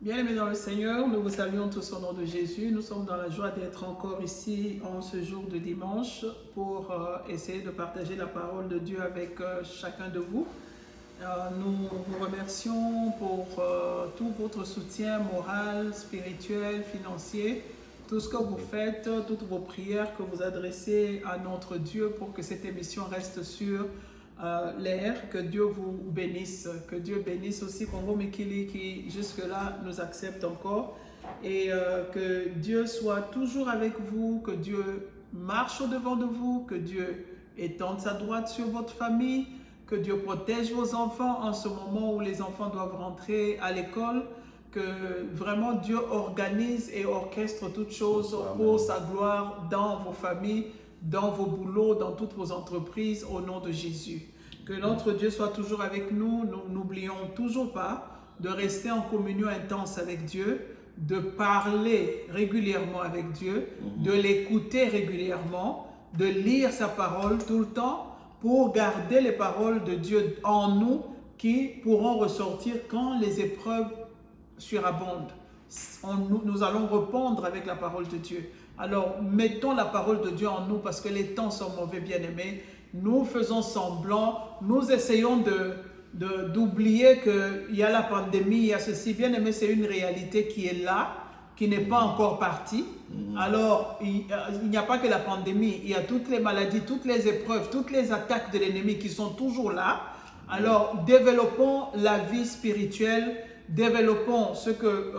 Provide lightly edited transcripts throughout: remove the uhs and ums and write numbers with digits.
Bien-aimés dans le Seigneur, nous vous saluons tous au nom de Jésus. Nous sommes dans la joie d'être encore ici en ce jour de dimanche pour essayer de partager la parole de Dieu avec chacun de vous. Nous vous remercions pour tout votre soutien moral, spirituel, financier, tout ce que vous faites, toutes vos prières que vous adressez à notre Dieu pour que cette émission reste sur l'air. Que Dieu vous bénisse, que Dieu bénisse aussi Congo Mikili qui jusque-là nous accepte encore, et que Dieu soit toujours avec vous, que Dieu marche au-devant de vous, que Dieu étende sa droite sur votre famille, que Dieu protège vos enfants en ce moment où les enfants doivent rentrer à l'école, que vraiment Dieu organise et orchestre toutes choses pour sa gloire dans vos familles, dans vos boulots, dans toutes vos entreprises, au nom de Jésus. Que notre Dieu soit toujours avec nous. Nous n'oublions toujours pas de rester en communion intense avec Dieu, de parler régulièrement avec Dieu, de l'écouter régulièrement, de lire sa parole tout le temps pour garder les paroles de Dieu en nous qui pourront ressortir quand les épreuves surabondent. Nous allons répondre avec la parole de Dieu. Alors, mettons la parole de Dieu en nous parce que les temps sont mauvais, bien-aimés. Nous faisons semblant, nous essayons d'oublier qu'il y a la pandémie, il y a ceci. Bien-aimé, c'est une réalité qui est là, qui n'est pas encore partie. Alors, il n'y a pas que la pandémie, il y a toutes les maladies, toutes les épreuves, toutes les attaques de l'ennemi qui sont toujours là. Alors, développons la vie spirituelle, développons ce que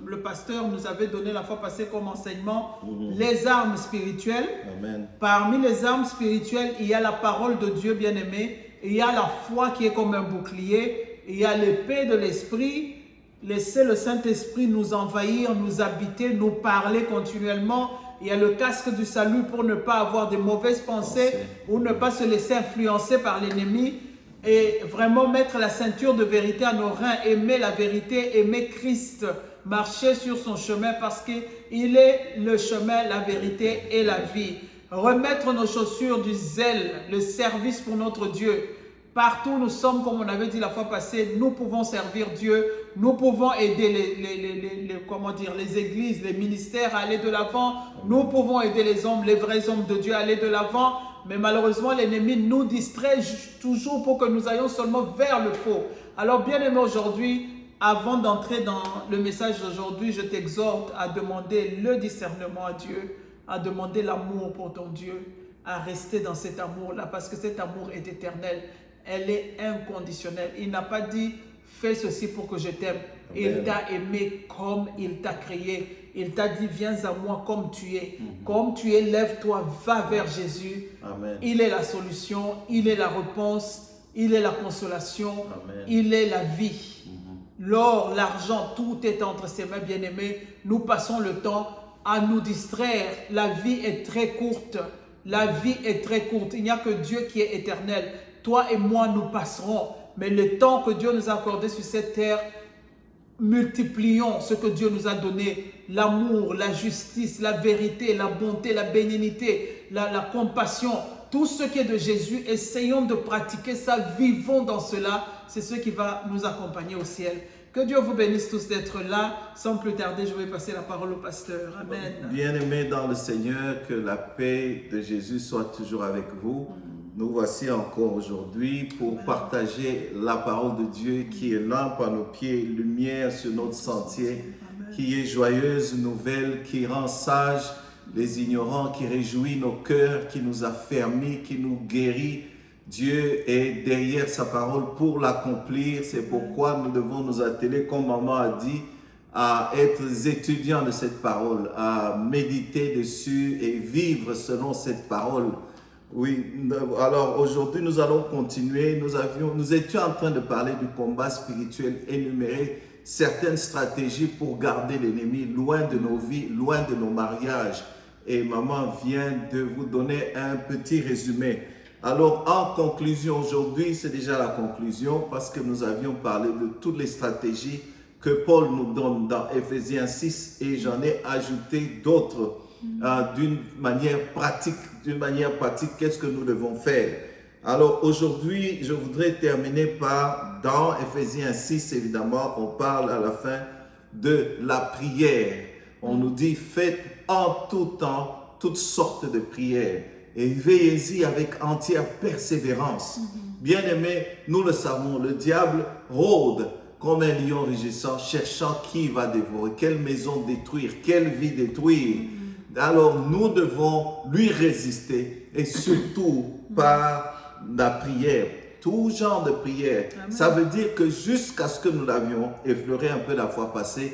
le pasteur nous avait donné la fois passée comme enseignement, les armes spirituelles. Amen. Parmi les armes spirituelles, il y a la parole de Dieu, bien-aimé, il y a la foi qui est comme un bouclier, il y a l'épée de l'esprit. Laissez le Saint-Esprit nous envahir, nous habiter, nous parler continuellement. Il y a le casque du salut pour ne pas avoir de mauvaises pensées ou ne pas se laisser influencer par l'ennemi. Et vraiment mettre la ceinture de vérité à nos reins, aimer la vérité, aimer Christ, marcher sur son chemin parce qu'il est le chemin, la vérité et la vie. Remettre nos chaussures du zèle, le service pour notre Dieu. Partout où nous sommes, comme on avait dit la fois passée, nous pouvons servir Dieu, nous pouvons aider les églises, les ministères à aller de l'avant, nous pouvons aider les hommes, les vrais hommes de Dieu à aller de l'avant, mais malheureusement l'ennemi nous distrait toujours pour que nous ayons seulement vers le faux. Alors bien-aimé, aujourd'hui, avant d'entrer dans le message d'aujourd'hui, je t'exhorte à demander le discernement à Dieu, à demander l'amour pour ton Dieu, à rester dans cet amour-là, parce que cet amour est éternel. Elle est inconditionnelle. Il n'a pas dit « fais ceci pour que je t'aime ». Il t'a aimé comme il t'a créé. Il t'a dit « viens à moi comme tu es ». Comme tu es, lève-toi, va vers Jésus. Amen. Il est la solution, il est la réponse, il est la consolation, Amen. il est la vie. L'or, l'argent, tout est entre ses mains, bien-aimés. Nous passons le temps à nous distraire. La vie est très courte. La vie est très courte. Il n'y a que Dieu qui est éternel. Toi et moi, nous passerons. Mais le temps que Dieu nous a accordé sur cette terre, multiplions ce que Dieu nous a donné. L'amour, la justice, la vérité, la bonté, la bénignité, la compassion. Tout ce qui est de Jésus, essayons de pratiquer ça. Vivons dans cela. C'est ce qui va nous accompagner au ciel. Que Dieu vous bénisse tous d'être là. Sans plus tarder, je vais passer la parole au pasteur. Amen. Bien-aimés dans le Seigneur, que la paix de Jésus soit toujours avec vous. Nous voici encore aujourd'hui pour partager la parole de Dieu qui est lampe à nos pieds, lumière sur notre sentier, qui est joyeuse nouvelle, qui rend sages les ignorants, qui réjouit nos cœurs, qui nous affermit, qui nous guérit. Dieu est derrière sa parole pour l'accomplir. C'est pourquoi nous devons nous atteler, comme maman a dit, à être étudiants de cette parole, à méditer dessus et vivre selon cette parole. Oui, alors aujourd'hui nous allons continuer. Nous étions en train de parler du combat spirituel, énumérer certaines stratégies pour garder l'ennemi loin de nos vies, loin de nos mariages. Et maman vient de vous donner un petit résumé. Alors en conclusion, aujourd'hui c'est déjà la conclusion parce que nous avions parlé de toutes les stratégies que Paul nous donne dans Éphésiens 6 et j'en ai ajouté d'autres d'une manière pratique. Qu'est-ce que nous devons faire? Alors aujourd'hui, je voudrais terminer par, dans Éphésiens 6, évidemment, on parle à la fin de la prière. On nous dit, faites en tout temps toutes sortes de prières et veillez-y avec entière persévérance. Bien-aimés, nous le savons, le diable rôde comme un lion rugissant, cherchant qui va dévorer, quelle maison détruire, quelle vie détruire. Alors nous devons lui résister et surtout par la prière, tout genre de prière. Amen. Ça veut dire que jusqu'à ce que nous l'avions effleuré un peu la fois passée,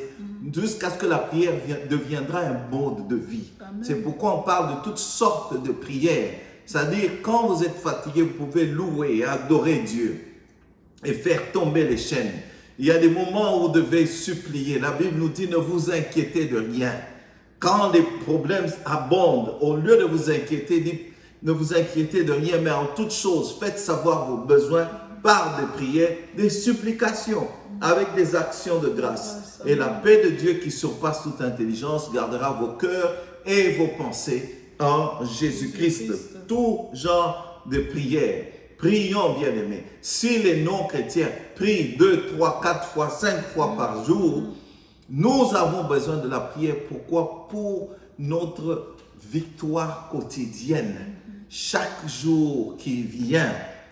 jusqu'à ce que la prière deviendra un mode de vie. Amen. C'est pourquoi on parle de toutes sortes de prières. C'est-à-dire, quand vous êtes fatigué, vous pouvez louer et adorer Dieu et faire tomber les chaînes. Il y a des moments où vous devez supplier. La Bible nous dit, ne vous inquiétez de rien. Quand les problèmes abondent, au lieu de vous inquiéter, dites, ne vous inquiétez de rien, mais en toute chose, faites savoir vos besoins par des prières, des supplications, avec des actions de grâce. Et la paix de Dieu qui surpasse toute intelligence gardera vos cœurs et vos pensées en Jésus-Christ. Tout genre de prières. Prions, bien-aimés. Si les non-chrétiens prient 2, 3, 4 fois, 5 fois par jour, nous avons besoin de la prière. Pourquoi? Pour notre victoire quotidienne. Chaque jour qui vient,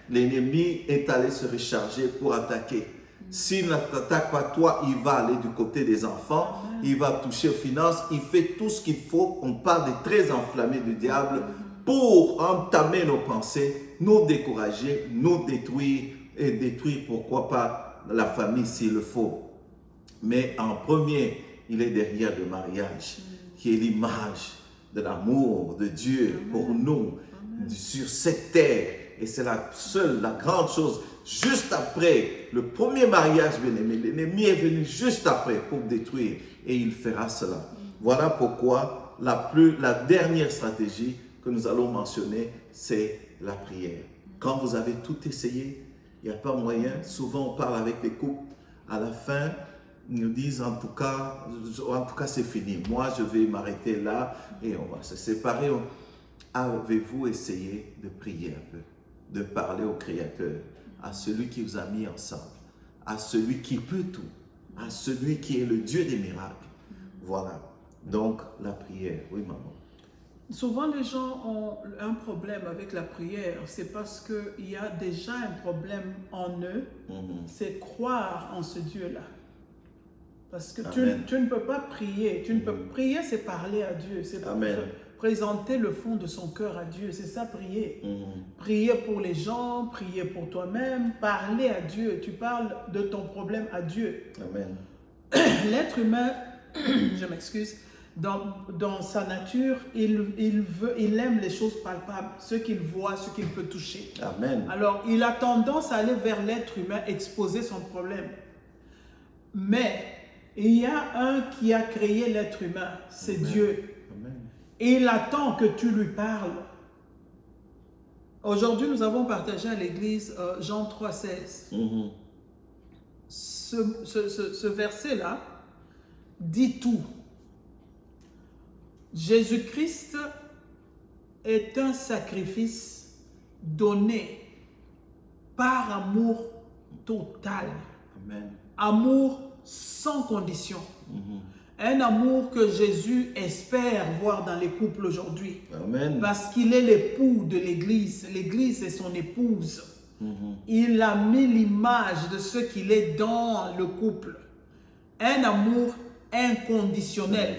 l'ennemi est allé se recharger pour attaquer. S'il ne t'attaque pas toi, il va aller du côté des enfants, il va toucher aux finances, il fait tout ce qu'il faut. On parle des traits enflammés du diable pour entamer nos pensées, nous décourager, nous détruire et détruire, pourquoi pas, la famille s'il le faut. Mais en premier, il est derrière le mariage, qui est l'image de l'amour de Dieu pour nous sur cette terre. Et c'est la grande chose. Juste après le premier mariage, bien-aimé, l'ennemi est venu juste après pour détruire. Et il fera cela. Voilà pourquoi la dernière stratégie que nous allons mentionner, c'est la prière. Quand vous avez tout essayé, il n'y a pas moyen. Souvent, on parle avec les couples. À la fin, ils nous disent en tout cas c'est fini. Moi, je vais m'arrêter là et on va se séparer. Avez-vous essayé de prier un peu, de parler au Créateur, à celui qui vous a mis ensemble, à celui qui peut tout, à celui qui est le Dieu des miracles? Voilà. Donc, la prière. Oui, maman. Souvent, les gens ont un problème avec la prière. C'est parce qu'il y a déjà un problème en eux. C'est croire en ce Dieu-là. Parce que tu ne peux pas prier. Prier, c'est parler à Dieu. C'est présenter le fond de son cœur à Dieu. C'est ça, prier. Prier pour les gens, prier pour toi-même, parler à Dieu. Tu parles de ton problème à Dieu. Amen. L'être humain, je m'excuse, dans sa nature, il aime les choses palpables, ce qu'il voit, ce qu'il peut toucher. Amen. Alors, il a tendance à aller vers l'être humain, exposer son problème. Mais il y a un qui a créé l'être humain, c'est Dieu. Amen. Et il attend que tu lui parles. Aujourd'hui, nous avons partagé à l'église Jean 3,16. Ce verset-là dit tout. Jésus-Christ est un sacrifice donné par amour total. Amen. Amour sans condition. Un amour que Jésus espère voir dans les couples aujourd'hui. Amen. Parce qu'il est l'époux de l'Église. L'Église est son épouse. Il a mis l'image de ce qu'il est dans le couple. Un amour inconditionnel.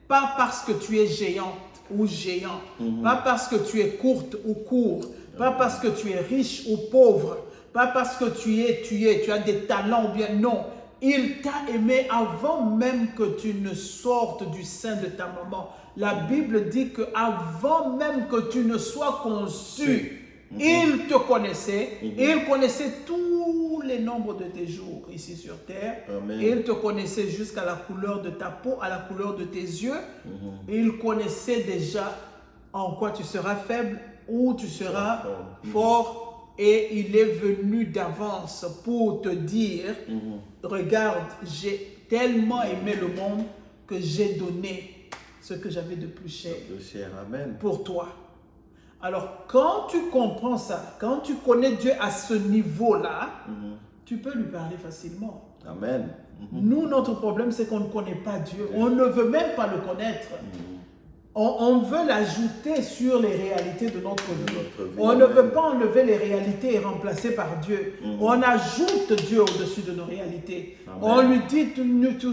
Pas parce que tu es géante ou géant. Pas parce que tu es courte ou court. Pas parce que tu es riche ou pauvre. Pas parce que tu as des talents ou bien non. Il t'a aimé avant même que tu ne sortes du sein de ta maman. La Bible dit que avant même que tu ne sois conçu, il te connaissait. Et il connaissait tous les nombres de tes jours ici sur terre. Amen. Et il te connaissait jusqu'à la couleur de ta peau, à la couleur de tes yeux. Et il connaissait déjà en quoi tu seras faible ou tu seras fort. Et il est venu d'avance pour te dire, regarde, j'ai tellement aimé le monde que j'ai donné ce que j'avais de plus cher Amen. pour toi. Alors, quand tu comprends ça, quand tu connais Dieu à ce niveau-là, tu peux lui parler facilement. Amen. Nous, notre problème, c'est qu'on ne connaît pas Dieu. On ne veut même pas le connaître. On veut l'ajouter sur les réalités de notre vie. On ne veut pas enlever les réalités et remplacer par Dieu. On ajoute Dieu au-dessus de nos réalités. Amen. On lui dit,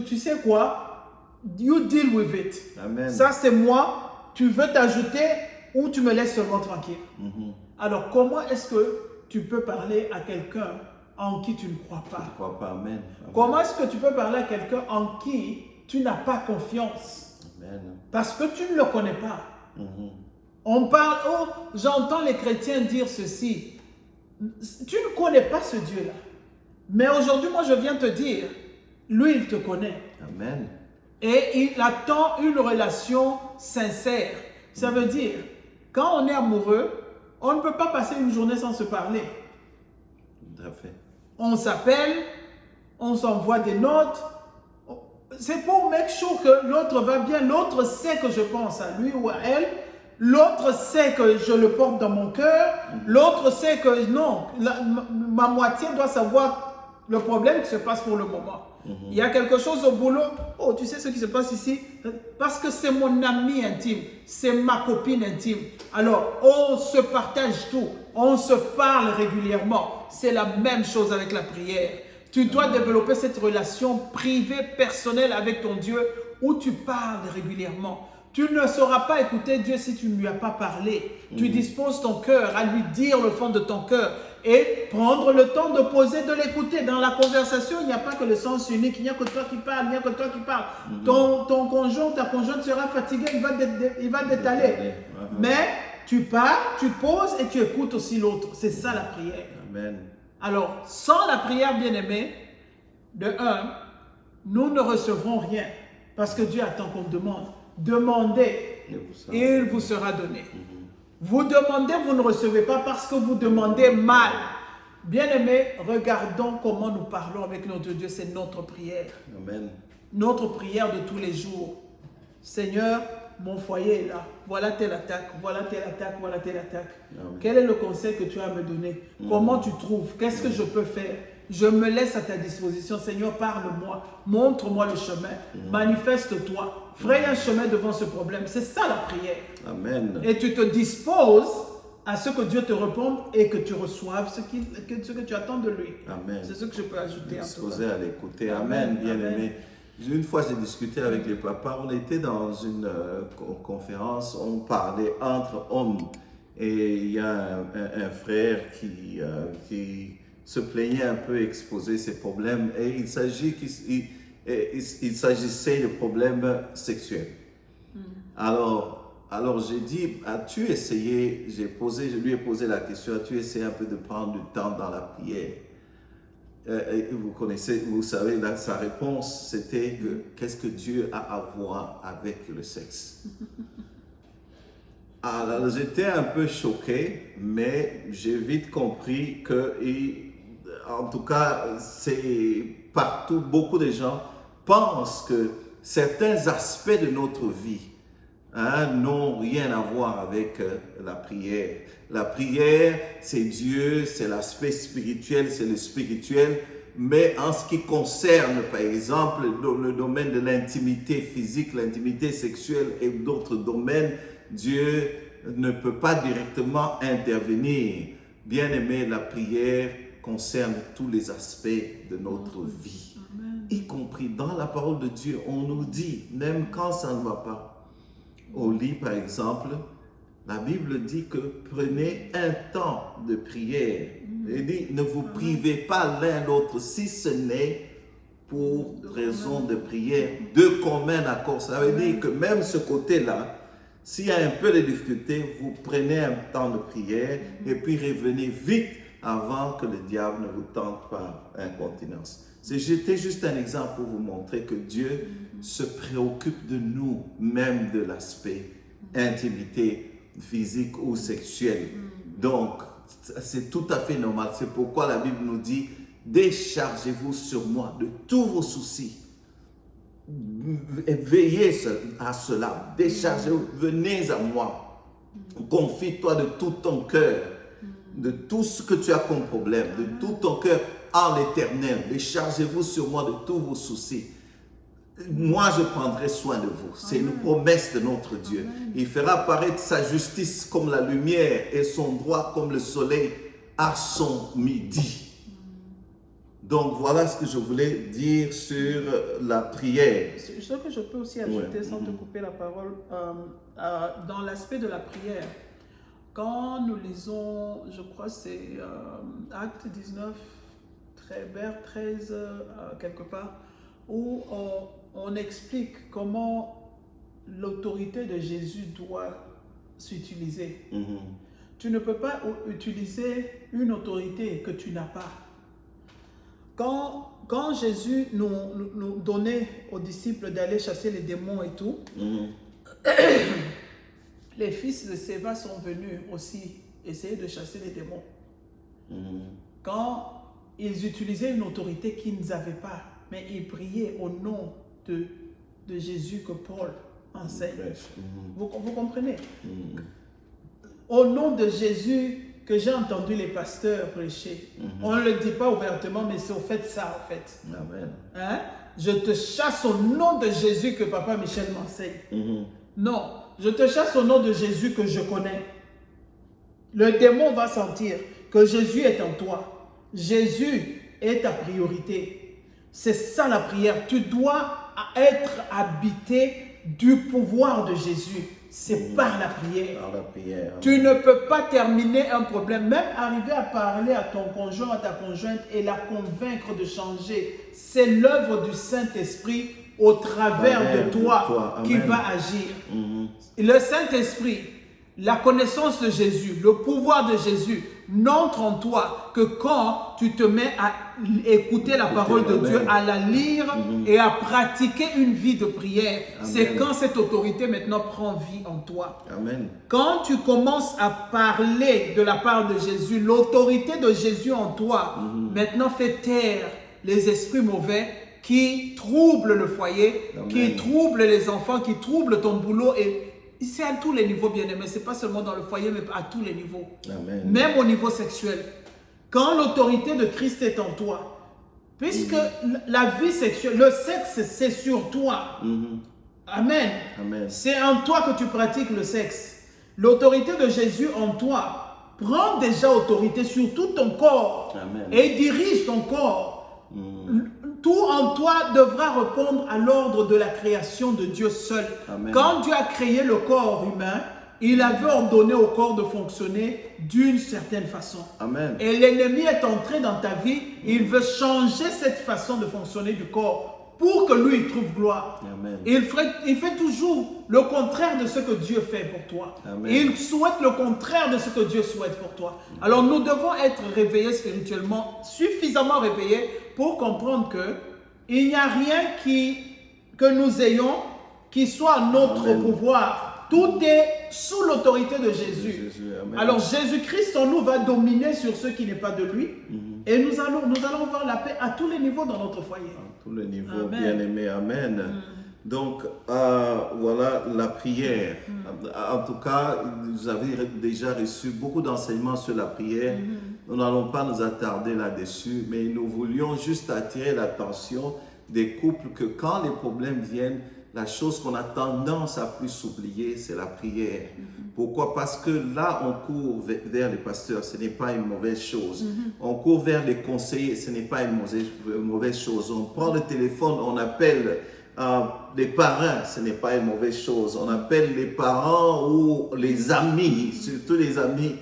tu sais quoi? You deal with it. Amen. Ça, c'est moi. Tu veux t'ajouter ou tu me laisses seulement tranquille. Alors, comment est-ce que tu peux parler à quelqu'un en qui tu ne crois pas? Je ne crois pas. Amen. Amen. Comment est-ce que tu peux parler à quelqu'un en qui tu n'as pas confiance? Amen. Parce que tu ne le connais pas. On parle, oh, j'entends les chrétiens dire ceci. Tu ne connais pas ce Dieu-là. Mais aujourd'hui, moi, je viens te dire, lui, il te connaît. Amen. Et il attend une relation sincère. Ça veut dire, quand on est amoureux, on ne peut pas passer une journée sans se parler. Tout à fait. On s'appelle, on s'envoie des notes. C'est pour make sure que l'autre va bien. L'autre sait que je pense à lui ou à elle. L'autre sait que je le porte dans mon cœur. L'autre sait que non, ma moitié doit savoir le problème qui se passe pour le moment. Il y a quelque chose au boulot. Oh, tu sais ce qui se passe ici? Parce que c'est mon ami intime. C'est ma copine intime. Alors, on se partage tout. On se parle régulièrement. C'est la même chose avec la prière. Tu dois développer cette relation privée, personnelle avec ton Dieu où tu parles régulièrement. Tu ne sauras pas écouter Dieu si tu ne lui as pas parlé. Tu disposes ton cœur à lui dire le fond de ton cœur et prendre le temps de poser, de l'écouter. Dans la conversation, il n'y a pas que le sens unique. Il n'y a que toi qui parles, il n'y a que toi qui parles. Ton conjoint, ta conjointe sera fatiguée, il va détaler. Mais tu parles, tu poses et tu écoutes aussi l'autre. C'est ça la prière. Amen. Alors, sans la prière, bien-aimé, de un, nous ne recevrons rien. Parce que Dieu attend qu'on demande. Demandez, et il vous sera donné. Vous demandez, vous ne recevez pas parce que vous demandez mal. Bien-aimé, regardons comment nous parlons avec notre Dieu. C'est notre prière. Amen. Notre prière de tous les jours. Seigneur, mon foyer est là. Voilà telle attaque, voilà telle attaque, voilà telle attaque. Amen. Quel est le conseil que tu as à me donner? Comment tu trouves? Qu'est-ce que je peux faire? Je me laisse à ta disposition. Seigneur, parle-moi. Montre-moi le chemin. Manifeste-toi. Fraye un chemin devant ce problème. C'est ça la prière. Amen. Et tu te disposes à ce que Dieu te réponde et que tu reçoives ce que tu attends de lui. Amen. C'est ce que je peux ajouter en tout Disposé cas. à l'écouter. Amen. Amen, bien Amen. aimé. Une fois, j'ai discuté avec les papas. On était dans une conférence. On parlait entre hommes. Et il y a un frère qui se plaignait un peu, exposait ses problèmes. Et il s'agissait de problèmes sexuels. Alors j'ai dit, as-tu essayé, je lui ai posé la question, as-tu essayé un peu de prendre du temps dans la prière? Vous savez, là, sa réponse, c'était que qu'est-ce que Dieu a à voir avec le sexe? Alors j'étais un peu choqué, mais j'ai vite compris que, en tout cas, c'est partout, beaucoup de gens pensent que certains aspects de notre vie n'ont rien à voir avec la prière. La prière, c'est Dieu, c'est l'aspect spirituel, c'est le spirituel. Mais en ce qui concerne, par exemple, le domaine de l'intimité physique, l'intimité sexuelle et d'autres domaines, Dieu ne peut pas directement intervenir. Bien aimé, la prière concerne tous les aspects de notre vie. Amen. Y compris dans la parole de Dieu, on nous dit, même quand ça ne va pas. Au lit, par exemple, la Bible dit que prenez un temps de prière. Elle dit, ne vous privez pas l'un l'autre si ce n'est pour raison de prière, de commun accord. Ça veut dire que même ce côté-là, s'il y a un peu de difficulté, vous prenez un temps de prière et puis revenez vite avant que le diable ne vous tente par incontinence. C'était juste un exemple pour vous montrer que Dieu se préoccupe de nous, même de l'aspect intimité physique ou sexuelle. Donc, c'est tout à fait normal. C'est pourquoi la Bible nous dit, déchargez-vous sur moi de tous vos soucis. Veillez à cela. Déchargez-vous, venez à moi. Confie-toi de tout ton cœur, de tout ce que tu as comme problème, de tout ton cœur en l'Éternel. Déchargez-vous sur moi de tous vos soucis. Moi, je prendrai soin de vous. C'est une promesse de notre Dieu. Il fera paraître sa justice comme la lumière et son droit comme le soleil à son midi. Donc, voilà ce que je voulais dire sur la prière. Ce que je peux aussi ajouter, sans te couper la parole, dans l'aspect de la prière, quand nous lisons, je crois que c'est Acte 19, vers 13, quelque part, où on explique comment l'autorité de Jésus doit s'utiliser. Tu ne peux pas utiliser une autorité que tu n'as pas. Quand Jésus nous donnait aux disciples d'aller chasser les démons et tout, les fils de Séva sont venus aussi essayer de chasser les démons. Quand ils utilisaient une autorité qu'ils n'avaient pas, mais ils priaient au nom de Jésus que Paul enseigne. Vous comprenez? Au nom de Jésus que j'ai entendu les pasteurs prêcher. On ne le dit pas ouvertement, mais c'est au fait ça, en fait. Amen. Hein? Je te chasse au nom de Jésus que Papa Michel m'enseigne. Non, je te chasse au nom de Jésus que je connais. Le démon va sentir que Jésus est en toi. Jésus est ta priorité. C'est ça la prière. Tu dois être habité du pouvoir de Jésus. C'est par la prière. Par la prière. Tu ne peux pas terminer un problème, même arriver à parler à ton conjoint, à ta conjointe et la convaincre de changer. C'est l'œuvre du Saint-Esprit au travers de toi qui va agir. Le Saint-Esprit, la connaissance de Jésus, le pouvoir de Jésus n'entre en toi que quand tu te mets à écouter la parole de Dieu, à la lire et à pratiquer une vie de prière. C'est quand cette autorité maintenant prend vie en toi. Amen. Quand tu commences à parler de la part de Jésus, l'autorité de Jésus en toi maintenant fait taire les esprits mauvais qui troublent le foyer, qui troublent les enfants, qui troublent ton boulot. Et c'est à tous les niveaux, bien-aimés. Ce n'est pas seulement dans le foyer, mais à tous les niveaux. Amen. Même au niveau sexuel. Quand l'autorité de Christ est en toi, puisque la vie sexuelle, le sexe, c'est sur toi. Amen. Amen. C'est en toi que tu pratiques le sexe. L'autorité de Jésus en toi prend déjà autorité sur tout ton corps. Amen. Et dirige ton corps. Tout en toi devra répondre à l'ordre de la création de Dieu seul. Amen. Quand Dieu a créé le corps humain, il avait ordonné au corps de fonctionner d'une certaine façon. Amen. Et l'ennemi est entré dans ta vie, il veut changer cette façon de fonctionner du corps pour que lui il trouve gloire. Amen. Il fait toujours le contraire de ce que Dieu fait pour toi. Amen. Il souhaite le contraire de ce que Dieu souhaite pour toi. Alors nous devons être réveillés spirituellement, suffisamment réveillés pour comprendre que il n'y a rien que nous ayons qui soit notre pouvoir. Tout est sous l'autorité de Jésus. Alors Jésus-Christ en nous va dominer sur ce qui n'est pas de lui. Et nous allons voir la paix à tous les niveaux dans notre foyer. À tous les niveaux, bien-aimés. Amen. Donc, voilà la prière. En tout cas, vous avez déjà reçu beaucoup d'enseignements sur la prière. Nous n'allons pas nous attarder là-dessus, mais nous voulions juste attirer l'attention des couples que quand les problèmes viennent, la chose qu'on a tendance à plus oublier, c'est la prière. Pourquoi? Parce que là, on court vers les pasteurs, ce n'est pas une mauvaise chose. On court vers les conseillers, ce n'est pas une mauvaise chose. On prend le téléphone, on appelle les parrains, ce n'est pas une mauvaise chose. On appelle les parents ou les amis, surtout les amis.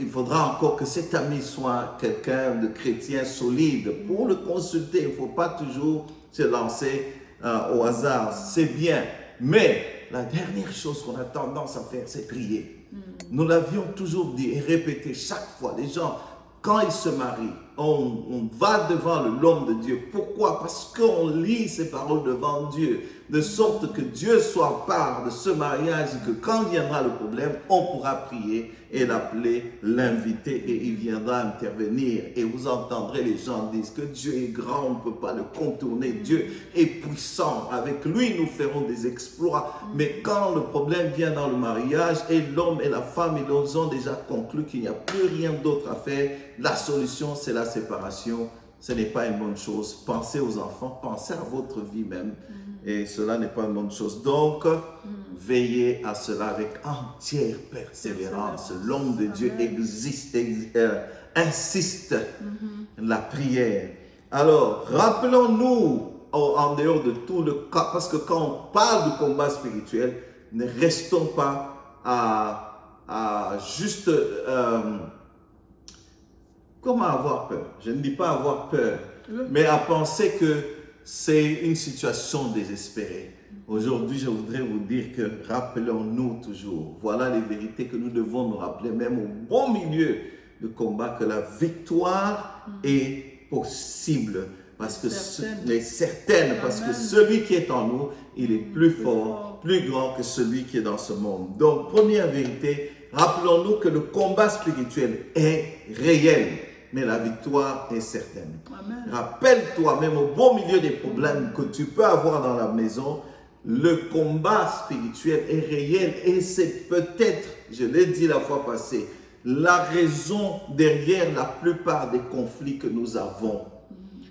Il faudra encore que cet ami soit quelqu'un de chrétien solide. Pour le consulter, il ne faut pas toujours se lancer au hasard. C'est bien, mais la dernière chose qu'on a tendance à faire, c'est prier. Nous l'avions toujours dit et répété chaque fois. Les gens, quand ils se marient, on va devant l'homme de Dieu. Pourquoi? Parce qu'on lit ces paroles devant Dieu, de sorte que Dieu soit part de ce mariage et que quand viendra le problème, on pourra prier et l'appeler, l'inviter et il viendra intervenir. Et vous entendrez les gens dire que Dieu est grand, on ne peut pas le contourner. Dieu est puissant. Avec lui, nous ferons des exploits. Mais quand le problème vient dans le mariage et l'homme et la femme, ils ont déjà conclu qu'il n'y a plus rien d'autre à faire, la solution, c'est la séparation. Ce n'est pas une bonne chose. Pensez aux enfants, pensez à votre vie même. Et cela n'est pas une bonne chose. Donc, veillez à cela avec entière persévérance. L'homme de Dieu insiste la prière. Alors, rappelons-nous, en dehors de tout le cas, parce que quand on parle du combat spirituel, ne restons pas à juste... comment avoir peur? Je ne dis pas avoir peur, mais à penser que c'est une situation désespérée. Aujourd'hui, je voudrais vous dire que rappelons-nous toujours, voilà les vérités que nous devons nous rappeler, même au bon milieu du combat, que la victoire est possible. Parce que certaine, parce que celui qui est en nous, il est plus fort, plus grand que celui qui est dans ce monde. Donc, première vérité, rappelons-nous que le combat spirituel est réel, mais la victoire est certaine. Rappelle-toi, même au bon milieu des problèmes que tu peux avoir dans la maison, le combat spirituel est réel et c'est peut-être, je l'ai dit la fois passée, la raison derrière la plupart des conflits que nous avons.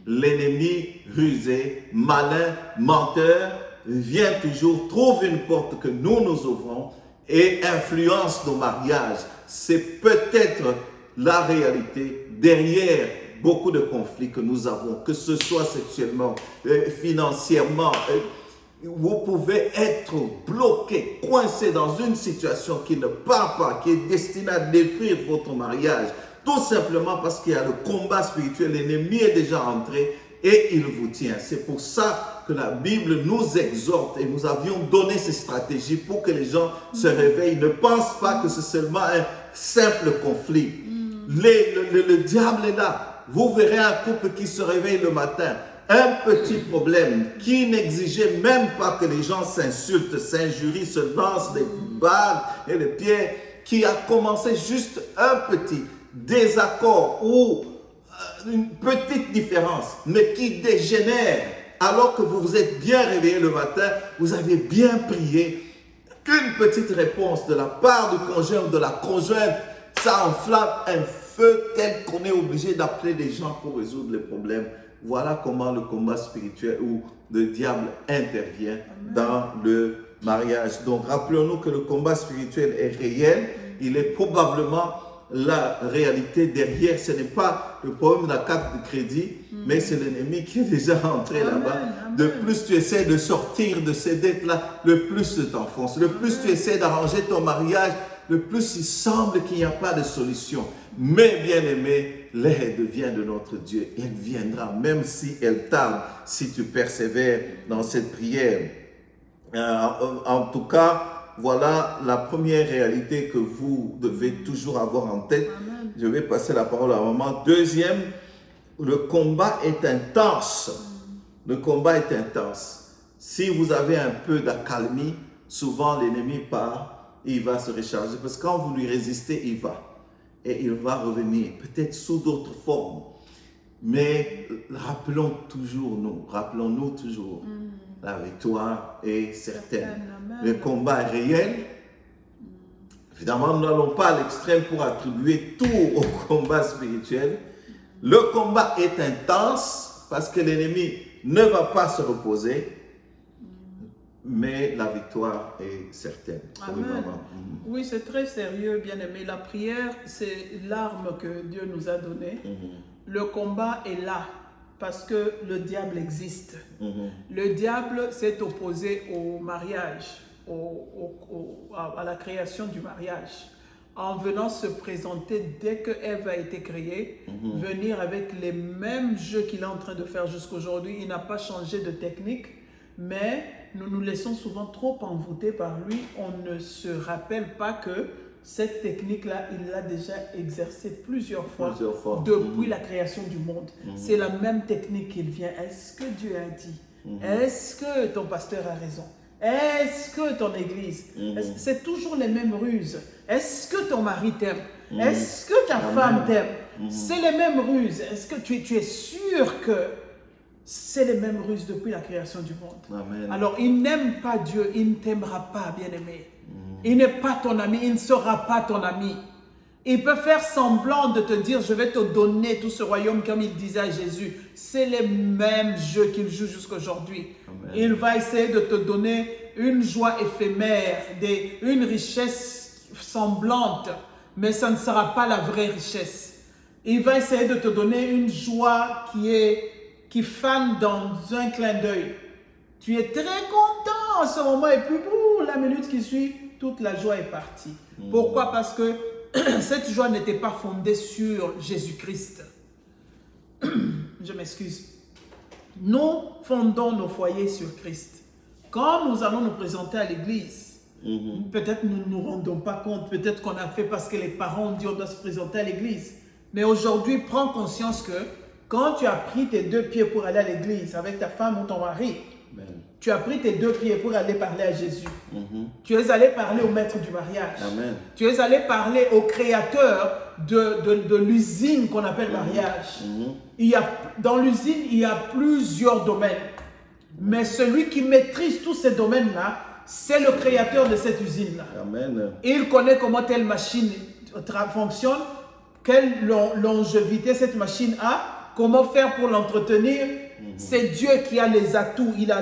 L'ennemi rusé, malin, menteur, vient toujours, trouve une porte que nous ouvrons et influence nos mariages. C'est peut-être la réalité derrière beaucoup de conflits que nous avons, que ce soit sexuellement, financièrement. Vous pouvez être bloqué, coincé dans une situation qui ne part pas, qui est destinée à détruire votre mariage. Tout simplement parce qu'il y a le combat spirituel, l'ennemi est déjà entré et il vous tient. C'est pour ça que la Bible nous exhorte et nous avions donné ces stratégies pour que les gens se réveillent. Ne pensent pas que c'est seulement un simple conflit. Le diable est là. Vous verrez un couple qui se réveille le matin. Un petit problème qui n'exigeait même pas que les gens s'insultent, s'injurient, se lancent des bagues et des pierres, qui a commencé juste un petit désaccord ou une petite différence, mais qui dégénère alors que vous vous êtes bien réveillé le matin, vous avez bien prié, qu'une petite réponse de la part du conjoint ou de la conjointe, ça enflamme un feu tel qu'on est obligé d'appeler des gens pour résoudre les problèmes. Voilà comment le combat spirituel ou le diable intervient dans le mariage. Donc rappelons-nous que le combat spirituel est réel, il est probablement la réalité derrière. Ce n'est pas le problème de la carte de crédit, mais c'est l'ennemi qui est déjà entré là-bas. De plus tu essaies de sortir de ces dettes-là, le plus tu t'enfonces. Le plus tu essaies d'arranger ton mariage, le plus il semble qu'il n'y a pas de solution. Mais bien aimé, l'aide vient de notre Dieu. Elle viendra, même si elle tarde, si tu persévères dans cette prière. En tout cas, voilà la première réalité que vous devez toujours avoir en tête. Amen. Je vais passer la parole à maman. Deuxième, le combat est intense. Le combat est intense. Si vous avez un peu d'accalmie, souvent l'ennemi part, il va se recharger. Parce que quand vous lui résistez, il va. Et il va revenir, peut-être sous d'autres formes. Mais rappelons-nous toujours, la victoire est certaine. Le combat est réel. Évidemment, nous n'allons pas à l'extrême pour attribuer tout au combat spirituel. Le combat est intense parce que l'ennemi ne va pas se reposer. Mais la victoire est certaine. Amen. Oui, c'est très sérieux, bien-aimé. La prière, c'est l'arme que Dieu nous a donnée. Le combat est là parce que le diable existe. Le diable s'est opposé au mariage, à la création du mariage. En venant se présenter dès que Ève a été créée, venir avec les mêmes jeux qu'il est en train de faire jusqu'aujourd'hui. Il n'a pas changé de technique, mais nous nous laissons souvent trop envoûter par lui. On ne se rappelle pas que cette technique-là, il l'a déjà exercée plusieurs fois depuis la création du monde. C'est la même technique qu'il vient. Est-ce que Dieu a dit? Est-ce que ton pasteur a raison? Est-ce que ton église? C'est toujours les mêmes ruses. Est-ce que ton mari t'aime? Est-ce que ta femme t'aime? C'est les mêmes ruses. Est-ce que tu es sûr que c'est les mêmes ruses depuis la création du monde? Amen. Alors, il n'aime pas Dieu, il ne t'aimera pas, bien-aimé. Il n'est pas ton ami, il ne sera pas ton ami. Il peut faire semblant de te dire, je vais te donner tout ce royaume comme il disait à Jésus. C'est les mêmes jeux qu'il joue jusqu'à aujourd'hui. Il va essayer de te donner une joie éphémère, une richesse semblante, mais ça ne sera pas la vraie richesse. Il va essayer de te donner une joie qui fane dans un clin d'œil. Tu es très content en ce moment et puis pour la minute qui suit, toute la joie est partie. Pourquoi? Parce que cette joie n'était pas fondée sur Jésus-Christ. Je m'excuse. Nous fondons nos foyers sur Christ. Quand nous allons nous présenter à l'église, peut-être nous ne nous rendons pas compte, peut-être qu'on a fait parce que les parents ont dit on doit se présenter à l'église. Mais aujourd'hui, prends conscience que quand tu as pris tes 2 pieds pour aller à l'église avec ta femme ou ton mari, tu as pris tes 2 pieds pour aller parler à Jésus. Tu es allé parler au maître du mariage. Amen. Tu es allé parler au créateur de l'usine qu'on appelle mariage. Dans l'usine, il y a plusieurs domaines. Mais celui qui maîtrise tous ces domaines-là, c'est le créateur de cette usine-là. Amen. Il connaît comment telle machine fonctionne, quelle longévité cette machine a, comment faire pour l'entretenir. C'est Dieu qui a les atouts, il a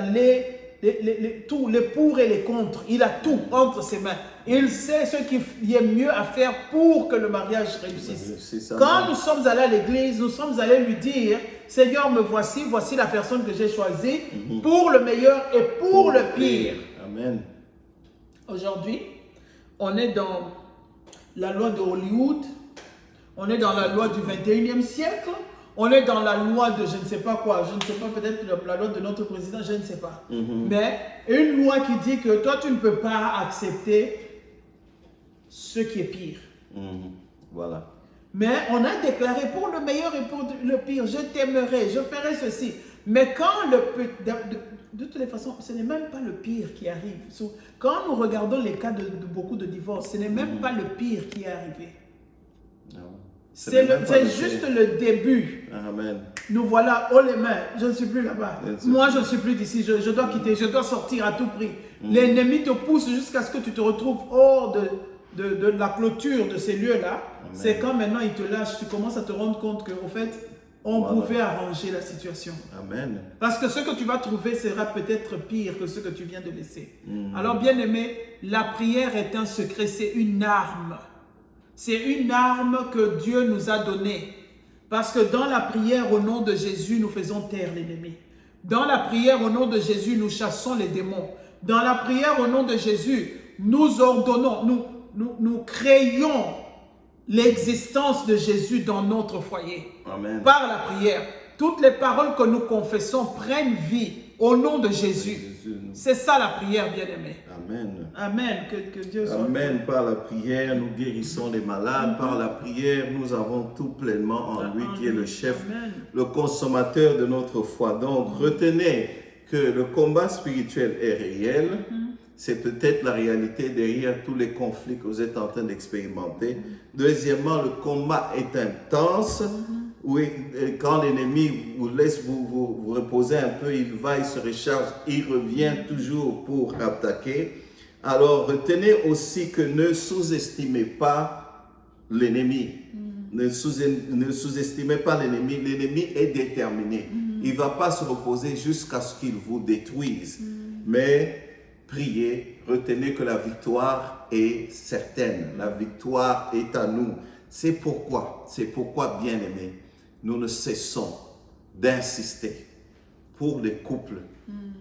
tous les pour et les contre, il a tout entre ses mains. Il sait ce qu'il y a mieux à faire pour que le mariage réussisse. Quand nous sommes allés à l'église, nous sommes allés lui dire, Seigneur, me voici la personne que j'ai choisie pour le meilleur et pour le pire. Amen. Aujourd'hui, on est dans la loi de Hollywood, on est dans la loi du 21e siècle, on est dans la loi de je ne sais pas quoi, je ne sais pas, peut-être la loi de notre président, je ne sais pas. Mais une loi qui dit que toi, tu ne peux pas accepter ce qui est pire. Voilà. Mais on a déclaré pour le meilleur et pour le pire, je t'aimerai, je ferai ceci. Mais quand de toutes les façons, ce n'est même pas le pire qui arrive. Quand nous regardons les cas de beaucoup de divorces, ce n'est même pas le pire qui est arrivé. C'est juste le début. Amen. Nous voilà haut les mains. Je ne suis plus là-bas. Moi, je ne suis plus d'ici. Je dois quitter. Je dois sortir à tout prix. L'ennemi te pousse jusqu'à ce que tu te retrouves hors de la clôture de ces lieux-là. C'est quand maintenant il te lâche, tu commences à te rendre compte qu'au fait, on pouvait arranger la situation. Amen. Parce que ce que tu vas trouver sera peut-être pire que ce que tu viens de laisser. Alors, bien aimé, la prière est un secret, c'est une arme. C'est une arme que Dieu nous a donnée. Parce que dans la prière au nom de Jésus, nous faisons taire l'ennemi. Dans la prière au nom de Jésus, nous chassons les démons. Dans la prière au nom de Jésus, nous ordonnons, nous créons l'existence de Jésus dans notre foyer. Amen. Par la prière. Toutes les paroles que nous confessons prennent vie au nom de Jésus. C'est ça la prière, bien-aimé. Amen. Amen. Que Dieu soit. Amen. Par la prière, nous guérissons les malades. Par la prière, nous avons tout pleinement en lui qui est le chef, le consommateur de notre foi. Donc, retenez que le combat spirituel est réel. C'est peut-être la réalité derrière tous les conflits que vous êtes en train d'expérimenter. Deuxièmement, le combat est intense. Oui, quand l'ennemi vous laisse vous reposer un peu, il va, il se recharge, il revient toujours pour attaquer. Alors, retenez aussi que ne sous-estimez pas l'ennemi. Ne sous-estimez pas l'ennemi. L'ennemi est déterminé. Il ne va pas se reposer jusqu'à ce qu'il vous détruise. Mais priez, retenez que la victoire est certaine. La victoire est à nous. C'est pourquoi, bien aimés, nous ne cessons d'insister pour les couples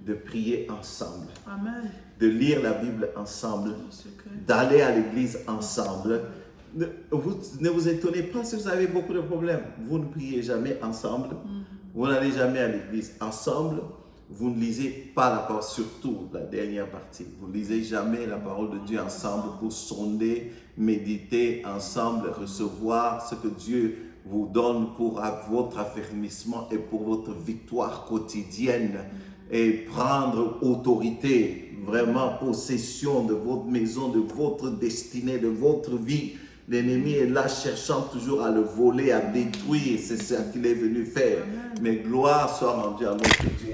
de prier ensemble, Amen. de lire la Bible ensemble, d'aller à l'église ensemble. Ne vous étonnez pas si vous avez beaucoup de problèmes. Vous ne priez jamais ensemble, vous n'allez jamais à l'église ensemble, vous ne lisez pas la parole, surtout la dernière partie. Vous ne lisez jamais la parole de Dieu ensemble pour sonder, méditer ensemble, recevoir ce que Dieu vous donne pour votre affermissement et pour votre victoire quotidienne et prendre autorité, vraiment possession de votre maison, de votre destinée, de votre vie. L'ennemi est là cherchant toujours à le voler, à détruire. C'est ce qu'il est venu faire. Mais gloire soit rendue à notre Dieu.